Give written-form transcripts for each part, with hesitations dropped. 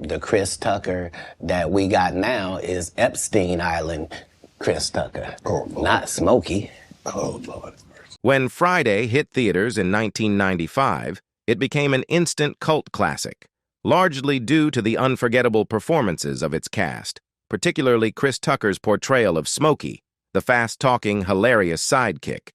The Chris Tucker that we got now is Epstein Island Chris Tucker, Oh, Lord. not Smokey. Oh, Lord. When Friday hit theaters in 1995, it became an instant cult classic, largely due to the unforgettable performances of its cast, particularly Chris Tucker's portrayal of Smokey, the fast-talking, hilarious sidekick.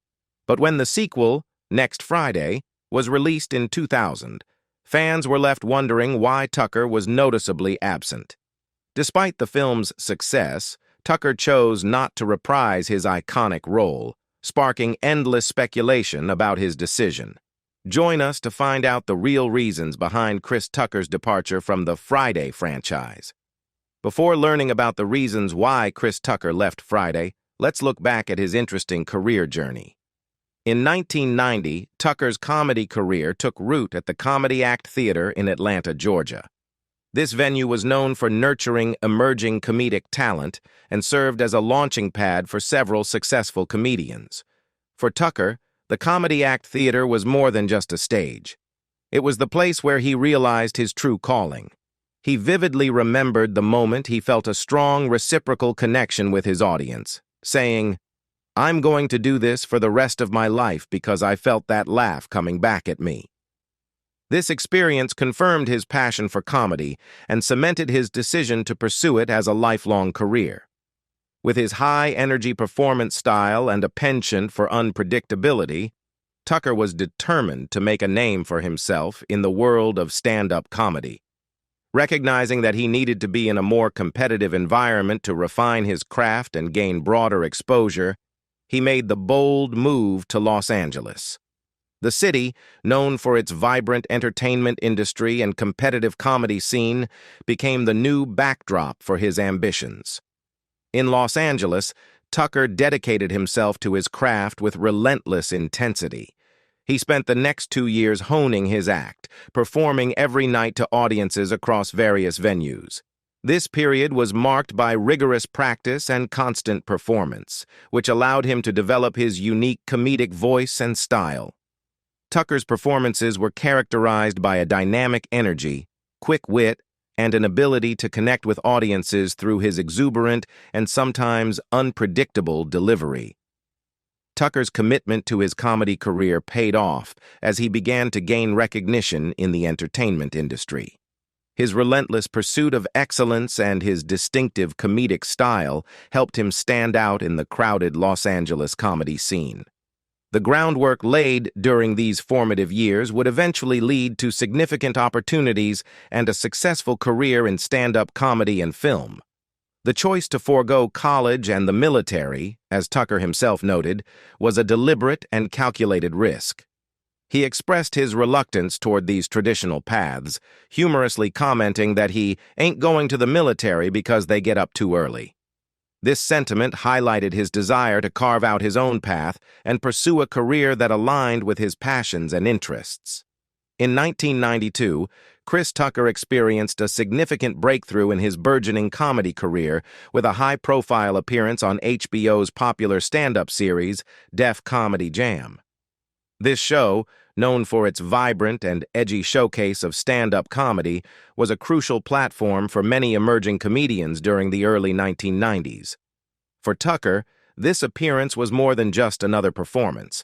But when the sequel, Next Friday, was released in 2000, fans were left wondering why Tucker was noticeably absent. Despite the film's success, Tucker chose not to reprise his iconic role, sparking endless speculation about his decision. Join us to find out the real reasons behind Chris Tucker's departure from the Friday franchise. Before learning about the reasons why Chris Tucker left Friday, let's look back at his interesting career journey. In 1990, Tucker's comedy career took root at the Comedy Act Theater in Atlanta, Georgia. This venue was known for nurturing emerging comedic talent and served as a launching pad for several successful comedians. For Tucker, the Comedy Act Theater was more than just a stage. It was the place where he realized his true calling. He vividly remembered the moment he felt a strong reciprocal connection with his audience, saying, "I'm going to do this for the rest of my life because I felt that laugh coming back at me." This experience confirmed his passion for comedy and cemented his decision to pursue it as a lifelong career. With his high-energy performance style and a penchant for unpredictability, Tucker was determined to make a name for himself in the world of stand-up comedy. Recognizing that he needed to be in a more competitive environment to refine his craft and gain broader exposure, he made the bold move to Los Angeles. The city, known for its vibrant entertainment industry and competitive comedy scene, became the new backdrop for his ambitions. In Los Angeles, Tucker dedicated himself to his craft with relentless intensity. He spent the next 2 years honing his act, performing every night to audiences across various venues. This period was marked by rigorous practice and constant performance, which allowed him to develop his unique comedic voice and style. Tucker's performances were characterized by a dynamic energy, quick wit, and an ability to connect with audiences through his exuberant and sometimes unpredictable delivery. Tucker's commitment to his comedy career paid off as he began to gain recognition in the entertainment industry. His relentless pursuit of excellence and his distinctive comedic style helped him stand out in the crowded Los Angeles comedy scene. The groundwork laid during these formative years would eventually lead to significant opportunities and a successful career in stand-up comedy and film. The choice to forego college and the military, as Tucker himself noted, was a deliberate and calculated risk. He expressed his reluctance toward these traditional paths, humorously commenting that he ain't going to the military because they get up too early. This sentiment highlighted his desire to carve out his own path and pursue a career that aligned with his passions and interests. In 1992, Chris Tucker experienced a significant breakthrough in his burgeoning comedy career with a high-profile appearance on HBO's popular stand-up series, Def Comedy Jam. This show, known for its vibrant and edgy showcase of stand-up comedy, was a crucial platform for many emerging comedians during the early 1990s. For Tucker, this appearance was more than just another performance.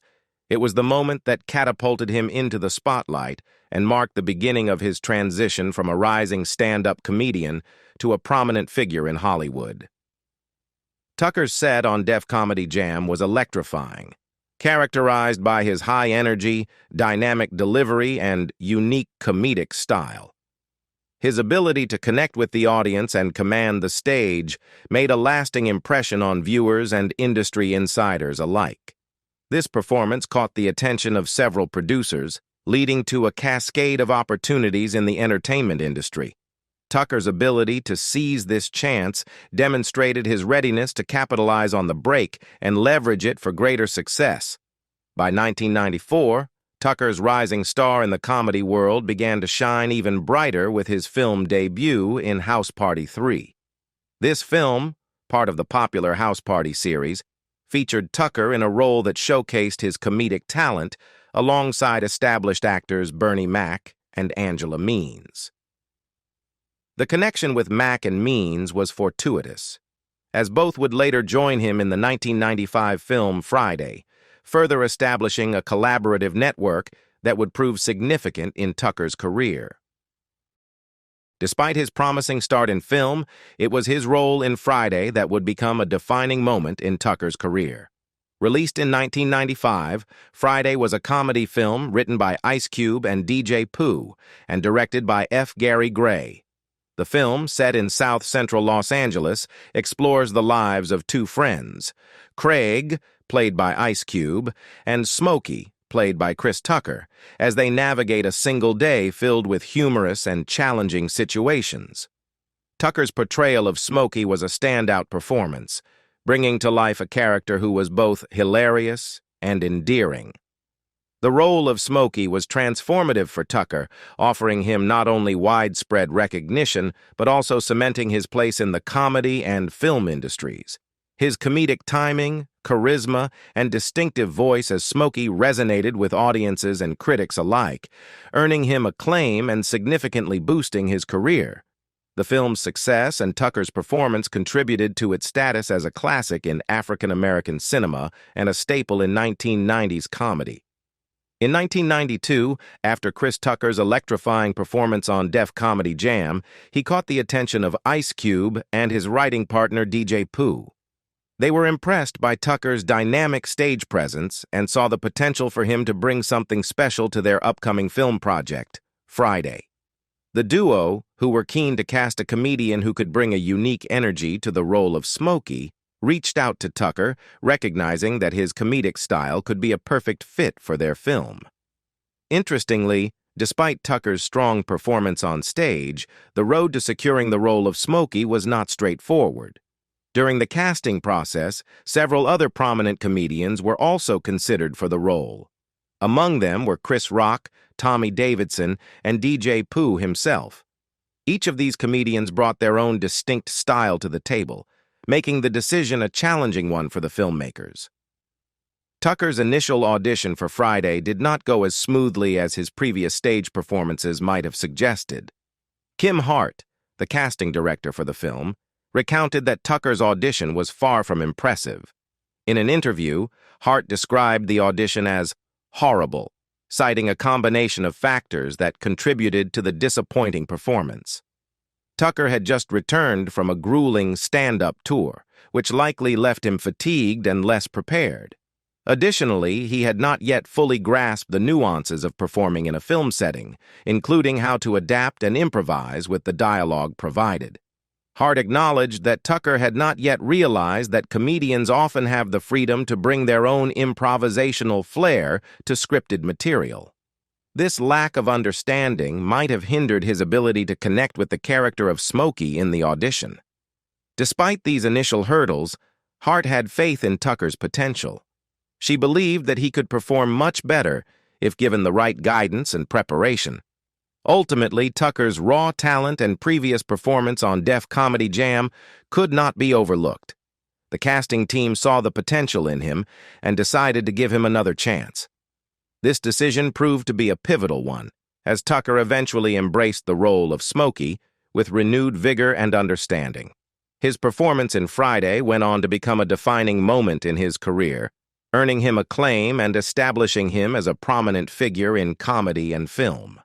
It was the moment that catapulted him into the spotlight and marked the beginning of his transition from a rising stand-up comedian to a prominent figure in Hollywood. Tucker's set on Def Comedy Jam was electrifying, characterized by his high energy, dynamic delivery, and unique comedic style. His ability to connect with the audience and command the stage made a lasting impression on viewers and industry insiders alike. This performance caught the attention of several producers, leading to a cascade of opportunities in the entertainment industry. Tucker's ability to seize this chance demonstrated his readiness to capitalize on the break and leverage it for greater success. By 1994, Tucker's rising star in the comedy world began to shine even brighter with his film debut in House Party 3. This film, part of the popular House Party series, featured Tucker in a role that showcased his comedic talent alongside established actors Bernie Mac and Angela Means. The connection with Mac and Means was fortuitous, as both would later join him in the 1995 film Friday, further establishing a collaborative network that would prove significant in Tucker's career. Despite his promising start in film, it was his role in Friday that would become a defining moment in Tucker's career. Released in 1995, Friday was a comedy film written by Ice Cube and DJ Pooh and directed by F. Gary Gray. The film, set in South Central Los Angeles, explores the lives of two friends, Craig, played by Ice Cube, and Smokey, played by Chris Tucker, as they navigate a single day filled with humorous and challenging situations. Tucker's portrayal of Smokey was a standout performance, bringing to life a character who was both hilarious and endearing. The role of Smokey was transformative for Tucker, offering him not only widespread recognition, but also cementing his place in the comedy and film industries. His comedic timing, charisma, and distinctive voice as Smokey resonated with audiences and critics alike, earning him acclaim and significantly boosting his career. The film's success and Tucker's performance contributed to its status as a classic in African-American cinema and a staple in 1990s comedy. In 1992, after Chris Tucker's electrifying performance on Def Comedy Jam, he caught the attention of Ice Cube and his writing partner DJ Pooh. They were impressed by Tucker's dynamic stage presence and saw the potential for him to bring something special to their upcoming film project, Friday. The duo, who were keen to cast a comedian who could bring a unique energy to the role of Smokey, reached out to Tucker, recognizing that his comedic style could be a perfect fit for their film. Interestingly, despite Tucker's strong performance on stage, the road to securing the role of Smokey was not straightforward. During the casting process, several other prominent comedians were also considered for the role. Among them were Chris Rock, Tommy Davidson, and DJ Pooh himself. Each of these comedians brought their own distinct style to the table, making the decision a challenging one for the filmmakers. Tucker's initial audition for Friday did not go as smoothly as his previous stage performances might have suggested. Kim Hart, the casting director for the film, recounted that Tucker's audition was far from impressive. In an interview, Hart described the audition as horrible, citing a combination of factors that contributed to the disappointing performance. Tucker had just returned from a grueling stand-up tour, which likely left him fatigued and less prepared. Additionally, he had not yet fully grasped the nuances of performing in a film setting, including how to adapt and improvise with the dialogue provided. Hart acknowledged that Tucker had not yet realized that comedians often have the freedom to bring their own improvisational flair to scripted material. This lack of understanding might have hindered his ability to connect with the character of Smokey in the audition. Despite these initial hurdles, Hart had faith in Tucker's potential. She believed that he could perform much better if given the right guidance and preparation. Ultimately, Tucker's raw talent and previous performance on Def Comedy Jam could not be overlooked. The casting team saw the potential in him and decided to give him another chance. This decision proved to be a pivotal one, as Tucker eventually embraced the role of Smokey with renewed vigor and understanding. His performance in Friday went on to become a defining moment in his career, earning him acclaim and establishing him as a prominent figure in comedy and film.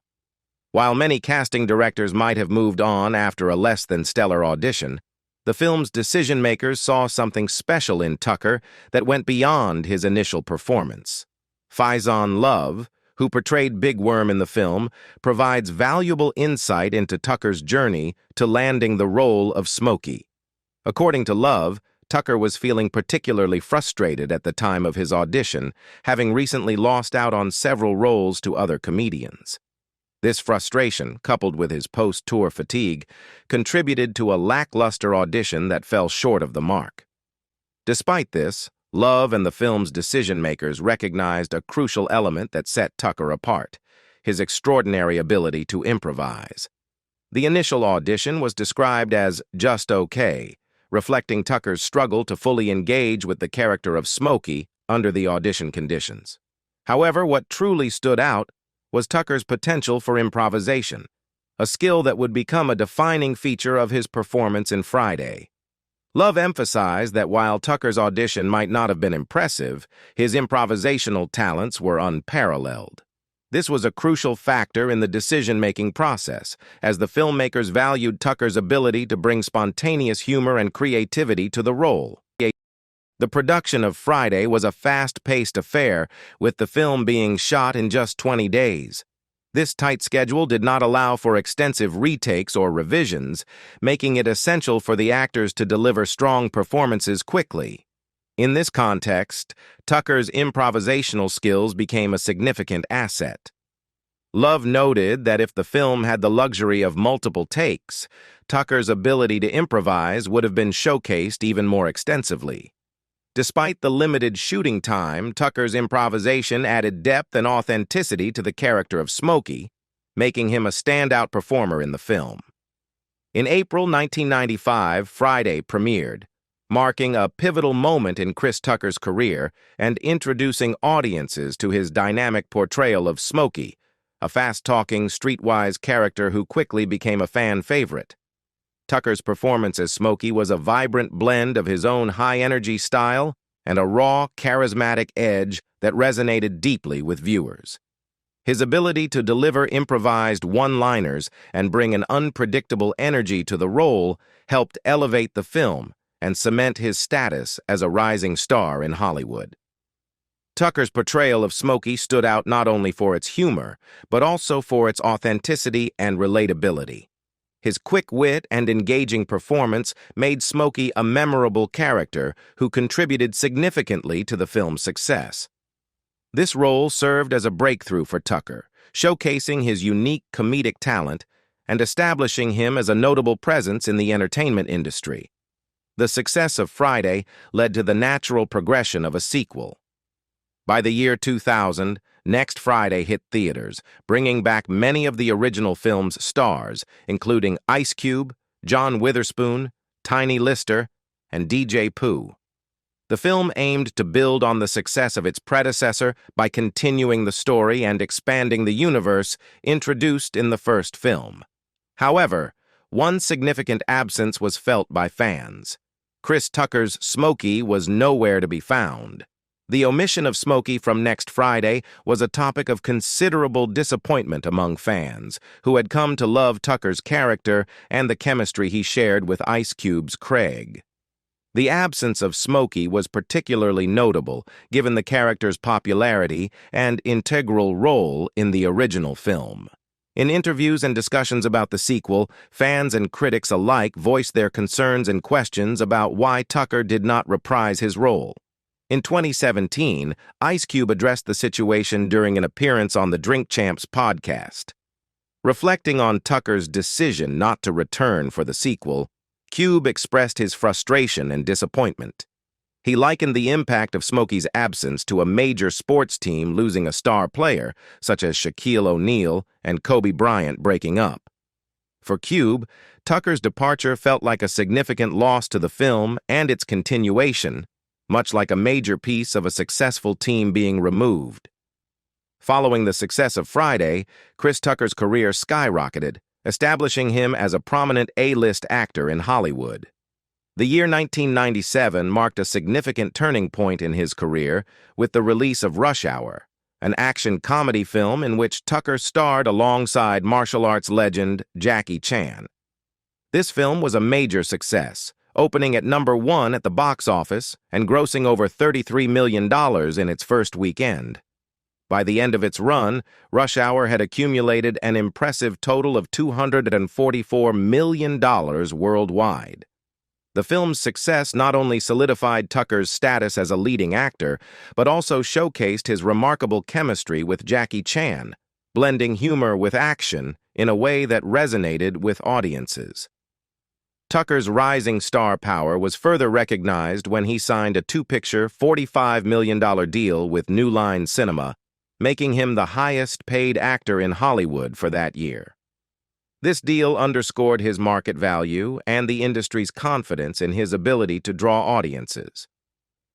While many casting directors might have moved on after a less-than-stellar audition, the film's decision-makers saw something special in Tucker that went beyond his initial performance. Faizon Love, who portrayed Big Worm in the film, provides valuable insight into Tucker's journey to landing the role of Smokey. According to Love, Tucker was feeling particularly frustrated at the time of his audition, having recently lost out on several roles to other comedians. This frustration, coupled with his post-tour fatigue, contributed to a lackluster audition that fell short of the mark. Despite this, Love and the film's decision-makers recognized a crucial element that set Tucker apart: his extraordinary ability to improvise. The initial audition was described as just okay, reflecting Tucker's struggle to fully engage with the character of Smokey under the audition conditions. However, what truly stood out was Tucker's potential for improvisation. a skill that would become a defining feature of his performance in Friday. Love emphasized that while Tucker's audition might not have been impressive, his improvisational talents were unparalleled. This was a crucial factor in the decision-making process, as the filmmakers valued Tucker's ability to bring spontaneous humor and creativity to the role. The production of Friday was a fast-paced affair, with the film being shot in just 20 days. This tight schedule did not allow for extensive retakes or revisions, making it essential for the actors to deliver strong performances quickly. In this context, Tucker's improvisational skills became a significant asset. Love noted that if the film had the luxury of multiple takes, Tucker's ability to improvise would have been showcased even more extensively. Despite the limited shooting time, Tucker's improvisation added depth and authenticity to the character of Smokey, making him a standout performer in the film. In April 1995, Friday premiered, marking a pivotal moment in Chris Tucker's career and introducing audiences to his dynamic portrayal of Smokey, a fast-talking, streetwise character who quickly became a fan favorite. Tucker's performance as Smokey was a vibrant blend of his own high-energy style and a raw, charismatic edge that resonated deeply with viewers. His ability to deliver improvised one-liners and bring an unpredictable energy to the role helped elevate the film and cement his status as a rising star in Hollywood. Tucker's portrayal of Smokey stood out not only for its humor, but also for its authenticity and relatability. His quick wit and engaging performance made Smokey a memorable character who contributed significantly to the film's success. This role served as a breakthrough for Tucker, showcasing his unique comedic talent and establishing him as a notable presence in the entertainment industry. The success of Friday led to the natural progression of a sequel. By the year 2000, Next Friday hit theaters, bringing back many of the original film's stars, including Ice Cube, John Witherspoon, Tiny Lister, and DJ Pooh. The film aimed to build on the success of its predecessor by continuing the story and expanding the universe introduced in the first film. However, one significant absence was felt by fans. Chris Tucker's Smokey was nowhere to be found. The omission of Smokey from Next Friday was a topic of considerable disappointment among fans, who had come to love Tucker's character and the chemistry he shared with Ice Cube's Craig. The absence of Smokey was particularly notable, given the character's popularity and integral role in the original film. In interviews and discussions about the sequel, fans and critics alike voiced their concerns and questions about why Tucker did not reprise his role. In 2017, Ice Cube addressed the situation during an appearance on the Drink Champs podcast. Reflecting on Tucker's decision not to return for the sequel, Cube expressed his frustration and disappointment. He likened the impact of Smokey's absence to a major sports team losing a star player, such as Shaquille O'Neal and Kobe Bryant breaking up. For Cube, Tucker's departure felt like a significant loss to the film and its continuation, much like a major piece of a successful team being removed. Following the success of Friday, Chris Tucker's career skyrocketed, establishing him as a prominent A-list actor in Hollywood. The year 1997 marked a significant turning point in his career with the release of Rush Hour, an action comedy film in which Tucker starred alongside martial arts legend Jackie Chan. This film was a major success, opening at #1 at the box office and grossing over $33 million in its first weekend. By the end of its run, Rush Hour had accumulated an impressive total of $244 million worldwide. The film's success not only solidified Tucker's status as a leading actor, but also showcased his remarkable chemistry with Jackie Chan, blending humor with action in a way that resonated with audiences. Tucker's rising star power was further recognized when he signed a two-picture, $45 million deal with New Line Cinema, making him the highest-paid actor in Hollywood for that year. This deal underscored his market value and the industry's confidence in his ability to draw audiences.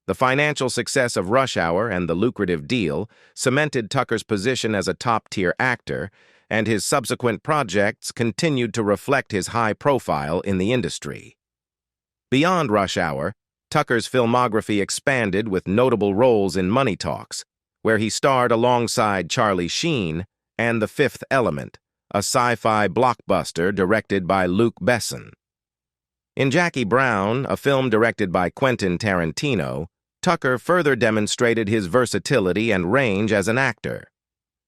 The financial success of Rush Hour and the lucrative deal cemented Tucker's position as a top-tier actor, and his subsequent projects continued to reflect his high profile in the industry. Beyond Rush Hour, Tucker's filmography expanded with notable roles in Money Talks, where he starred alongside Charlie Sheen and The Fifth Element, a sci-fi blockbuster directed by Luc Besson. In Jackie Brown, a film directed by Quentin Tarantino, Tucker further demonstrated his versatility and range as an actor.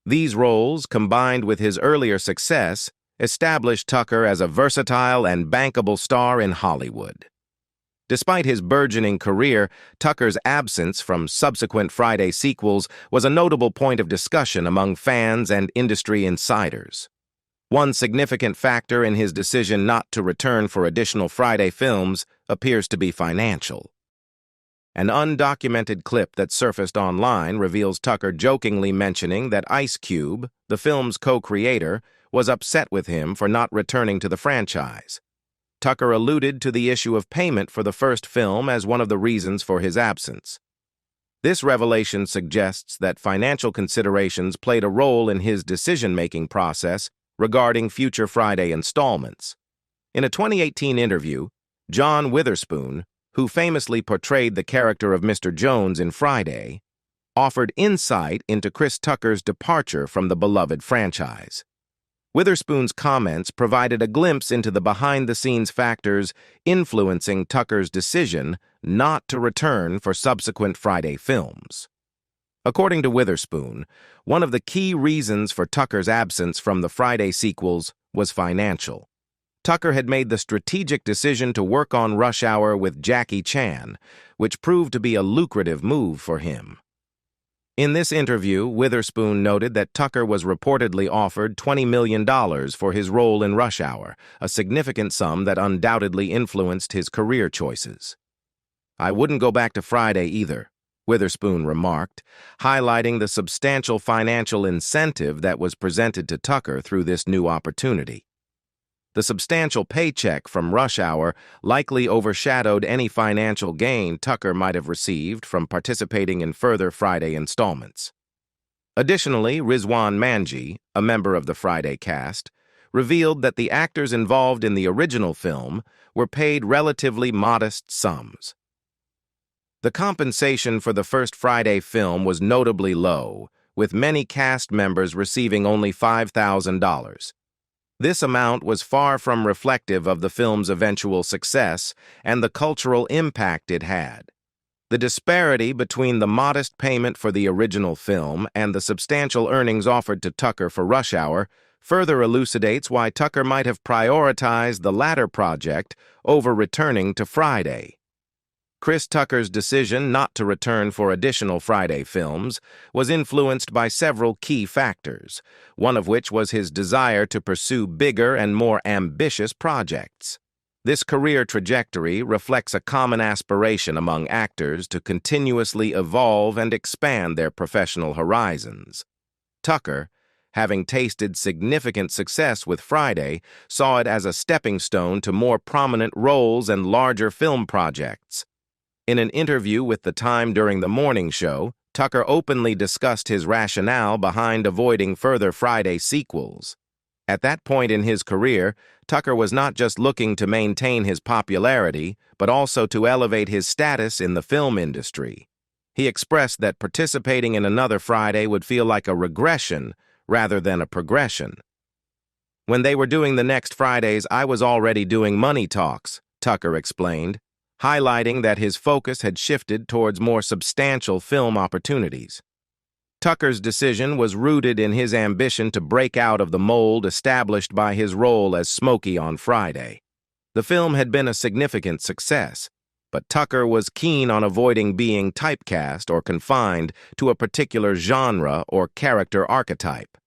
These roles, combined with his earlier success, established Tucker as a versatile and bankable star in Hollywood. Despite his burgeoning career, Tucker's absence from subsequent Friday sequels was a notable point of discussion among fans and industry insiders. One significant factor in his decision not to return for additional Friday films appears to be financial. An undocumented clip that surfaced online reveals Tucker jokingly mentioning that Ice Cube, the film's co-creator, was upset with him for not returning to the franchise. Tucker alluded to the issue of payment for the first film as one of the reasons for his absence. This revelation suggests that financial considerations played a role in his decision-making process regarding future Friday installments. In a 2018 interview, John Witherspoon, who famously portrayed the character of Mr. Jones in Friday, offered insight into Chris Tucker's departure from the beloved franchise. Witherspoon's comments provided a glimpse into the behind-the-scenes factors influencing Tucker's decision not to return for subsequent Friday films. According to Witherspoon, one of the key reasons for Tucker's absence from the Friday sequels was financial. Tucker had made the strategic decision to work on Rush Hour with Jackie Chan, which proved to be a lucrative move for him. In this interview, Witherspoon noted that Tucker was reportedly offered $20 million for his role in Rush Hour, a significant sum that undoubtedly influenced his career choices. "I wouldn't go back to Friday either," Witherspoon remarked, highlighting the substantial financial incentive that was presented to Tucker through this new opportunity. The substantial paycheck from Rush Hour likely overshadowed any financial gain Tucker might have received from participating in further Friday installments. Additionally, Rizwan Manji, a member of the Friday cast, revealed that the actors involved in the original film were paid relatively modest sums. The compensation for the first Friday film was notably low, with many cast members receiving only $5,000. This amount was far from reflective of the film's eventual success and the cultural impact it had. The disparity between the modest payment for the original film and the substantial earnings offered to Tucker for Rush Hour further elucidates why Tucker might have prioritized the latter project over returning to Friday. Chris Tucker's decision not to return for additional Friday films was influenced by several key factors, one of which was his desire to pursue bigger and more ambitious projects. This career trajectory reflects a common aspiration among actors to continuously evolve and expand their professional horizons. Tucker, having tasted significant success with Friday, saw it as a stepping stone to more prominent roles and larger film projects. In an interview with The Time during the morning show, Tucker openly discussed his rationale behind avoiding further Friday sequels. At that point in his career, Tucker was not just looking to maintain his popularity, but also to elevate his status in the film industry. He expressed that participating in another Friday would feel like a regression rather than a progression. "When they were doing the next Fridays, I was already doing Money Talks," Tucker explained, highlighting that his focus had shifted towards more substantial film opportunities. Tucker's decision was rooted in his ambition to break out of the mold established by his role as Smokey on Friday. The film had been a significant success, but Tucker was keen on avoiding being typecast or confined to a particular genre or character archetype.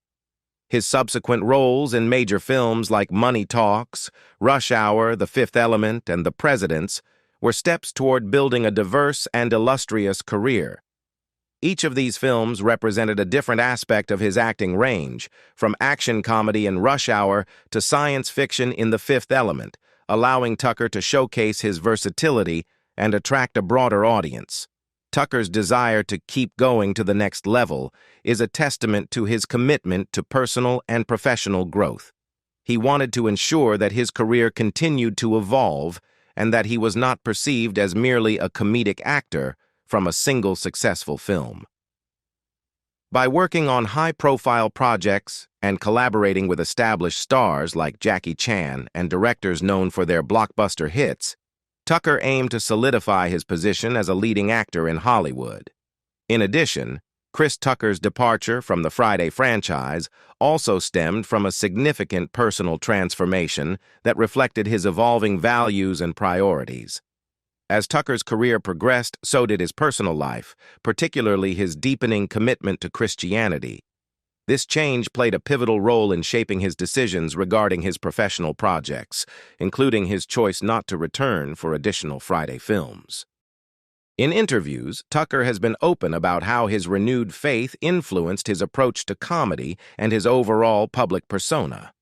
His subsequent roles in major films like Money Talks, Rush Hour, The Fifth Element, and The Presidents were steps toward building a diverse and illustrious career. Each of these films represented a different aspect of his acting range, from action comedy in Rush Hour to science fiction in The Fifth Element, allowing Tucker to showcase his versatility and attract a broader audience. Tucker's desire to keep going to the next level is a testament to his commitment to personal and professional growth. He wanted to ensure that his career continued to evolve and that he was not perceived as merely a comedic actor from a single successful film. By working on high-profile projects and collaborating with established stars like Jackie Chan and directors known for their blockbuster hits, Tucker aimed to solidify his position as a leading actor in Hollywood. In addition, Chris Tucker's departure from the Friday franchise also stemmed from a significant personal transformation that reflected his evolving values and priorities. As Tucker's career progressed, so did his personal life, particularly his deepening commitment to Christianity. This change played a pivotal role in shaping his decisions regarding his professional projects, including his choice not to return for additional Friday films. In interviews, Tucker has been open about how his renewed faith influenced his approach to comedy and his overall public persona.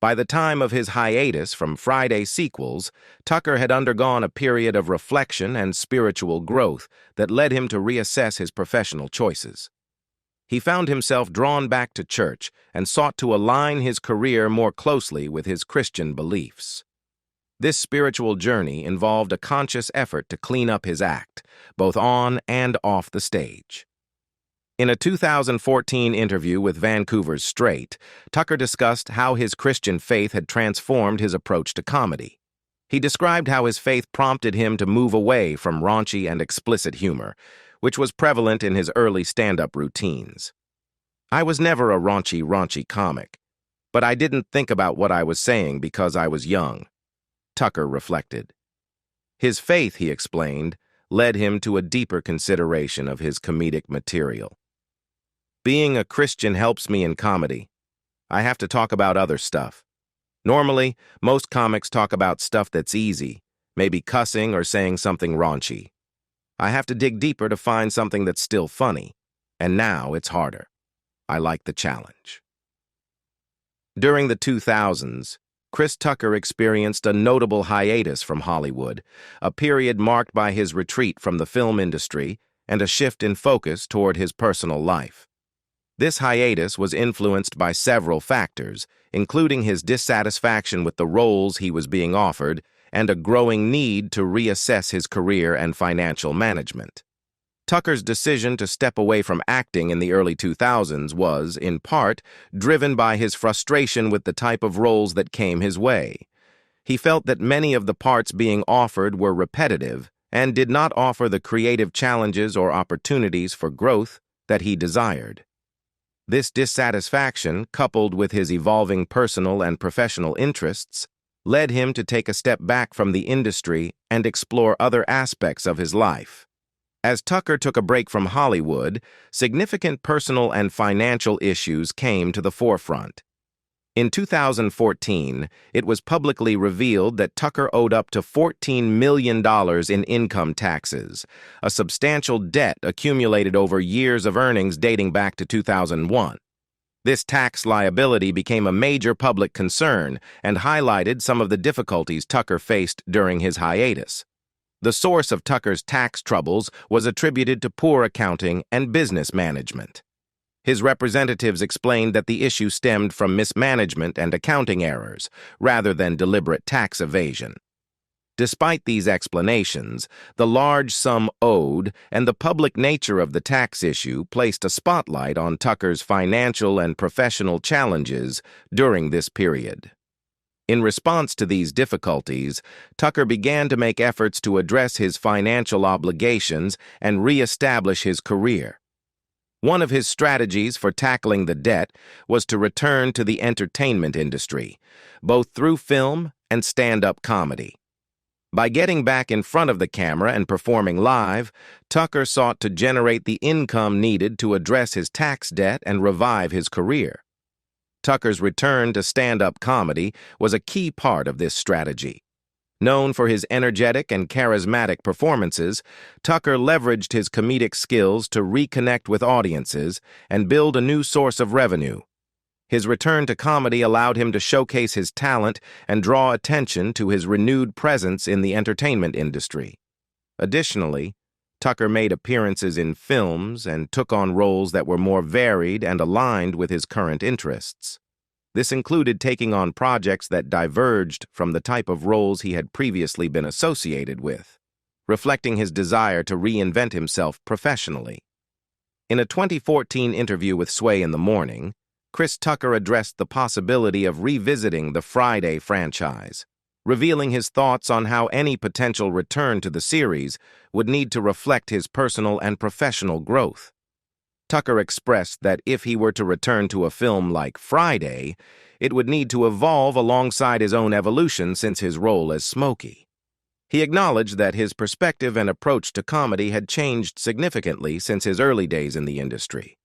By the time of his hiatus from Friday sequels, Tucker had undergone a period of reflection and spiritual growth that led him to reassess his professional choices. He found himself drawn back to church and sought to align his career more closely with his Christian beliefs. This spiritual journey involved a conscious effort to clean up his act, both on and off the stage. In a 2014 interview with Vancouver's Straight, Tucker discussed how his Christian faith had transformed his approach to comedy. He described how his faith prompted him to move away from raunchy and explicit humor, which was prevalent in his early stand-up routines. "I was never a raunchy comic, but I didn't think about what I was saying because I was young," Tucker reflected. His faith, he explained, led him to a deeper consideration of his comedic material. "Being a Christian helps me in comedy. I have to talk about other stuff. Normally, most comics talk about stuff that's easy, maybe cussing or saying something raunchy. I have to dig deeper to find something that's still funny, and now it's harder. I like the challenge." During the 2000s, Chris Tucker experienced a notable hiatus from Hollywood, a period marked by his retreat from the film industry and a shift in focus toward his personal life. This hiatus was influenced by several factors, including his dissatisfaction with the roles he was being offered and a growing need to reassess his career and financial management. Tucker's decision to step away from acting in the early 2000s was, in part, driven by his frustration with the type of roles that came his way. He felt that many of the parts being offered were repetitive and did not offer the creative challenges or opportunities for growth that he desired. This dissatisfaction, coupled with his evolving personal and professional interests, led him to take a step back from the industry and explore other aspects of his life. As Tucker took a break from Hollywood, significant personal and financial issues came to the forefront. In 2014, it was publicly revealed that Tucker owed up to $14 million in income taxes, a substantial debt accumulated over years of earnings dating back to 2001. This tax liability became a major public concern and highlighted some of the difficulties Tucker faced during his hiatus. The source of Tucker's tax troubles was attributed to poor accounting and business management. His representatives explained that the issue stemmed from mismanagement and accounting errors, rather than deliberate tax evasion. Despite these explanations, the large sum owed and the public nature of the tax issue placed a spotlight on Tucker's financial and professional challenges during this period. In response to these difficulties, Tucker began to make efforts to address his financial obligations and re-establish his career. One of his strategies for tackling the debt was to return to the entertainment industry, both through film and stand-up comedy. By getting back in front of the camera and performing live, Tucker sought to generate the income needed to address his tax debt and revive his career. Tucker's return to stand-up comedy was a key part of this strategy. Known for his energetic and charismatic performances, Tucker leveraged his comedic skills to reconnect with audiences and build a new source of revenue. His return to comedy allowed him to showcase his talent and draw attention to his renewed presence in the entertainment industry. Additionally, Tucker made appearances in films and took on roles that were more varied and aligned with his current interests. This included taking on projects that diverged from the type of roles he had previously been associated with, reflecting his desire to reinvent himself professionally. In a 2014 interview with Sway in the Morning, Chris Tucker addressed the possibility of revisiting the Friday franchise, revealing his thoughts on how any potential return to the series would need to reflect his personal and professional growth. Tucker expressed that if he were to return to a film like Friday, it would need to evolve alongside his own evolution since his role as Smokey. He acknowledged that his perspective and approach to comedy had changed significantly since his early days in the industry.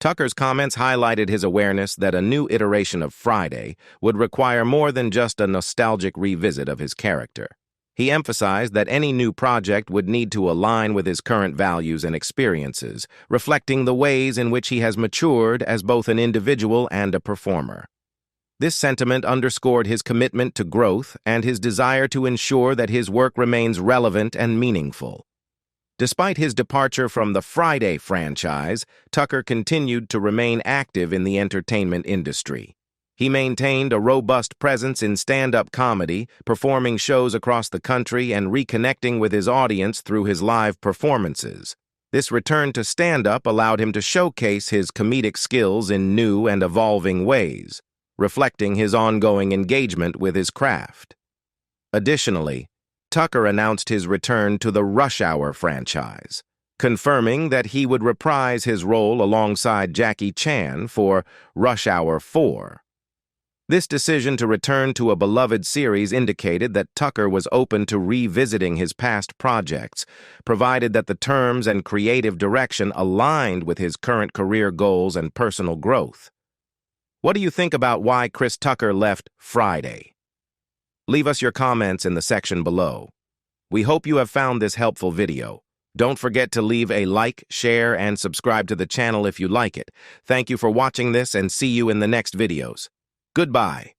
Tucker's comments highlighted his awareness that a new iteration of Friday would require more than just a nostalgic revisit of his character. He emphasized that any new project would need to align with his current values and experiences, reflecting the ways in which he has matured as both an individual and a performer. This sentiment underscored his commitment to growth and his desire to ensure that his work remains relevant and meaningful. Despite his departure from the Friday franchise, Tucker continued to remain active in the entertainment industry. He maintained a robust presence in stand-up comedy, performing shows across the country and reconnecting with his audience through his live performances. This return to stand-up allowed him to showcase his comedic skills in new and evolving ways, reflecting his ongoing engagement with his craft. Additionally, Tucker announced his return to the Rush Hour franchise, confirming that he would reprise his role alongside Jackie Chan for Rush Hour 4. This decision to return to a beloved series indicated that Tucker was open to revisiting his past projects, provided that the terms and creative direction aligned with his current career goals and personal growth. What do you think about why Chris Tucker left Friday? Leave us your comments in the section below. We hope you have found this helpful video. Don't forget to leave a like, share, and subscribe to the channel if you like it. Thank you for watching this and see you in the next videos. Goodbye.